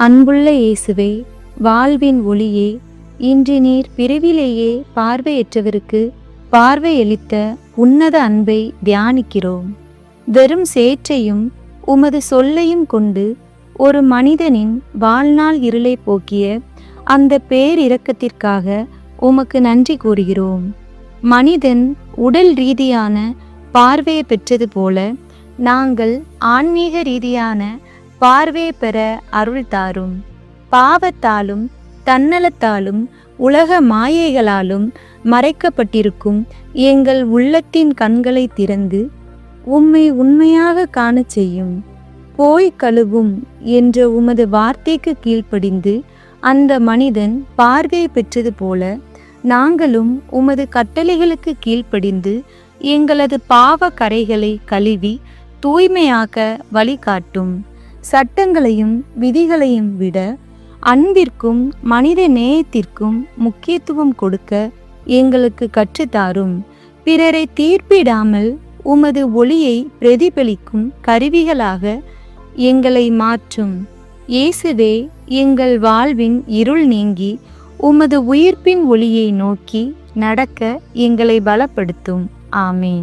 அன்புள்ள இயேசுவே, வாழ்வின் ஒளியே, இன்று நீர் பிறவிலேயே பார்வையற்றவருக்கு பார்வையளித்த உன்னத அன்பை தியானிக்கிறோம். வெறும் சேற்றையும் உமது சொல்லையும் கொண்டு ஒரு மனிதனின் வாழ்நாள் இருளை போக்கிய அந்த பேரிரக்கத்திற்காக உமக்கு நன்றி கூறுகிறோம். மனிதன் உடல் ரீதியான பார்வையை பெற்றது போல நாங்கள் ஆன்மீக ரீதியான பார்வையை பெற அருள் தாரும். பாவத்தாலும் தன்னலத்தாலும் உலக மாயைகளாலும் மறைக்கப்பட்டிருக்கும் எங்கள் உள்ளத்தின் கண்களை திறந்து உம்மை உண்மையாக காணச் செய்யும். போய் கழுவும் என்ற உமது வார்த்தைக்கு கீழ்ப்படிந்து அந்த மனிதன் பார்வை பெற்றது போல நாங்களும் உமது கட்டளைகளுக்கு கீழ்ப்படிந்து எங்களது பாவ கரைகளை கழுவி தூய்மையாக்க வழிகாட்டும். சட்டங்களையும் விதிகளையும் விட அன்பிற்கும் மனித நேயத்திற்கும் முக்கியத்துவம் கொடுக்க எங்களுக்கு கற்றுத்தாரும். பிறரை தீர்ப்பிடாமல் உமது ஒளியை பிரதிபலிக்கும் கருவிகளாக எங்களை மாற்றும். இயேசுவே, எங்கள் வாழ்வின் இருள் நீங்கி உமது உயிர்ப்பின் ஒளியை நோக்கி நடக்க எங்களை பலப்படுத்தும். ஆமேன்.